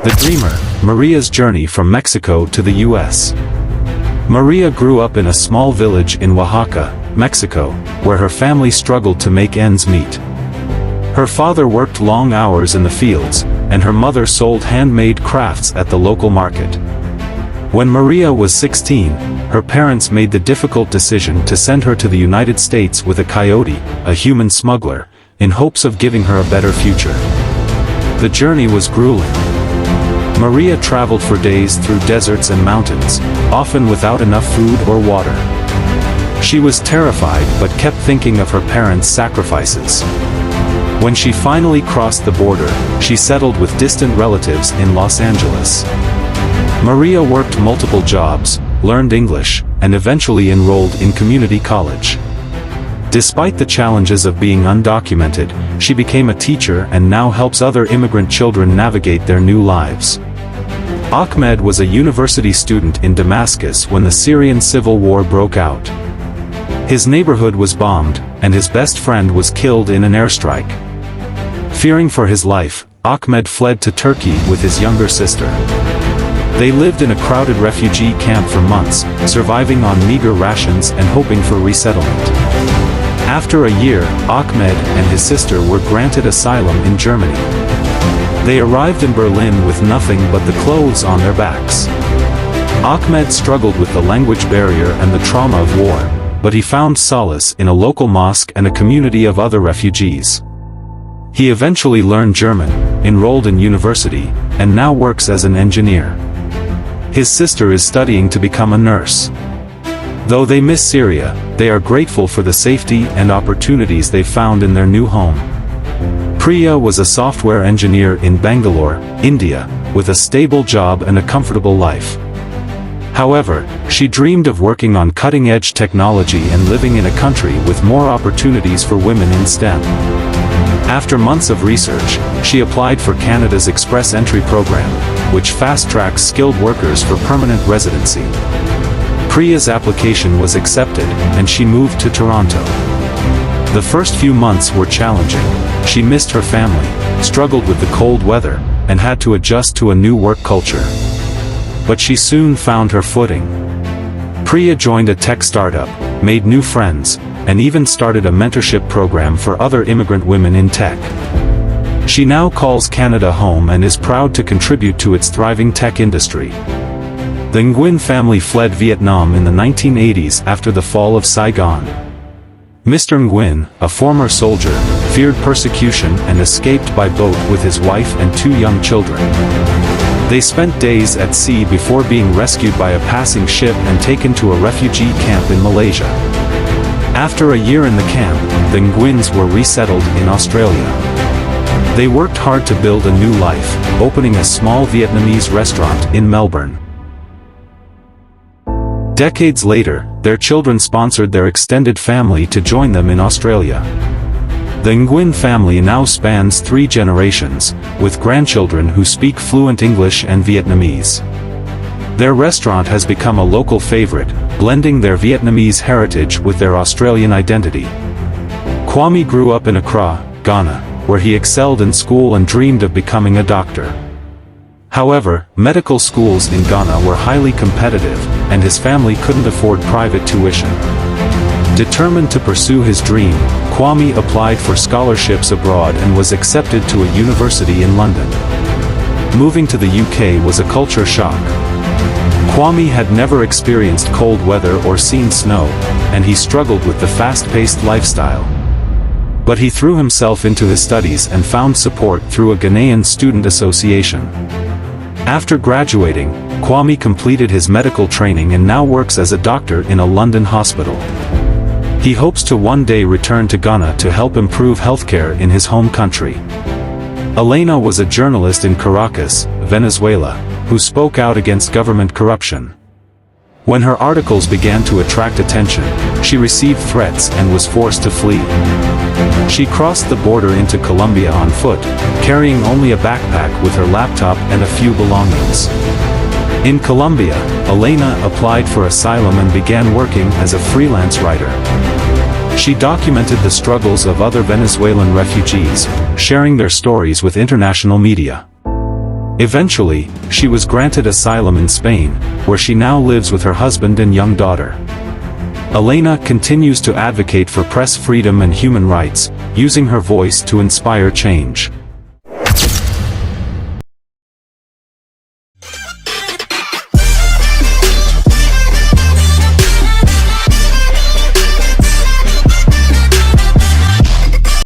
The Dreamer, Maria's journey from Mexico to the U.S. Maria grew up in a small village in Oaxaca, Mexico, where her family struggled to make ends meet. Her father worked long hours in the fields, and her mother sold handmade crafts at the local market. When Maria was 16, her parents made the difficult decision to send her to the United States with a coyote, a human smuggler, in hopes of giving her a better future. The journey was grueling. Maria traveled for days through deserts and mountains, often without enough food or water. She was terrified but kept thinking of her parents' sacrifices. When she finally crossed the border, she settled with distant relatives in Los Angeles. Maria worked multiple jobs, learned English, and eventually enrolled in community college. Despite the challenges of being undocumented, she became a teacher and now helps other immigrant children navigate their new lives. Ahmed was a university student in Damascus when the Syrian civil war broke out. His neighborhood was bombed, and his best friend was killed in an airstrike. Fearing for his life, Ahmed fled to Turkey with his younger sister. They lived in a crowded refugee camp for months, surviving on meager rations and hoping for resettlement. After a year, Ahmed and his sister were granted asylum in Germany. They arrived in Berlin with nothing but the clothes on their backs. Ahmed struggled with the language barrier and the trauma of war, but he found solace in a local mosque and a community of other refugees. He eventually learned German, enrolled in university, and now works as an engineer. His sister is studying to become a nurse. Though they miss Syria, they are grateful for the safety and opportunities they found in their new home. Priya was a software engineer in Bangalore, India, with a stable job and a comfortable life. However, she dreamed of working on cutting-edge technology and living in a country with more opportunities for women in STEM. After months of research, she applied for Canada's Express Entry program, which fast-tracks skilled workers for permanent residency. Priya's application was accepted, and she moved to Toronto. The first few months were challenging. She missed her family, struggled with the cold weather, and had to adjust to a new work culture. But she soon found her footing. Priya joined a tech startup, made new friends, and even started a mentorship program for other immigrant women in tech. She now calls Canada home and is proud to contribute to its thriving tech industry. The Nguyen family fled Vietnam in the 1980s after the fall of Saigon. Mr. Nguyen, a former soldier, feared persecution and escaped by boat with his wife and 2 young children. They spent days at sea before being rescued by a passing ship and taken to a refugee camp in Malaysia. After a year in the camp, the Nguyens were resettled in Australia. They worked hard to build a new life, opening a small Vietnamese restaurant in Melbourne. Decades later, their children sponsored their extended family to join them in Australia. The Nguyen family now spans 3 generations, with grandchildren who speak fluent English and Vietnamese. Their restaurant has become a local favorite, blending their Vietnamese heritage with their Australian identity. Kwame grew up in Accra, Ghana, where he excelled in school and dreamed of becoming a doctor. However, medical schools in Ghana were highly competitive, and his family couldn't afford private tuition. Determined to pursue his dream, Kwame applied for scholarships abroad and was accepted to a university in London. Moving to the UK was a culture shock. Kwame had never experienced cold weather or seen snow, and he struggled with the fast-paced lifestyle. But he threw himself into his studies and found support through a Ghanaian student association. After graduating, Kwame completed his medical training and now works as a doctor in a London hospital. He hopes to one day return to Ghana to help improve healthcare in his home country. Elena was a journalist in Caracas, Venezuela, who spoke out against government corruption. When her articles began to attract attention, she received threats and was forced to flee. She crossed the border into Colombia on foot, carrying only a backpack with her laptop and a few belongings. In Colombia, Elena applied for asylum and began working as a freelance writer. She documented the struggles of other Venezuelan refugees, sharing their stories with international media. Eventually, she was granted asylum in Spain, where she now lives with her husband and young daughter. Elena continues to advocate for press freedom and human rights, using her voice to inspire change.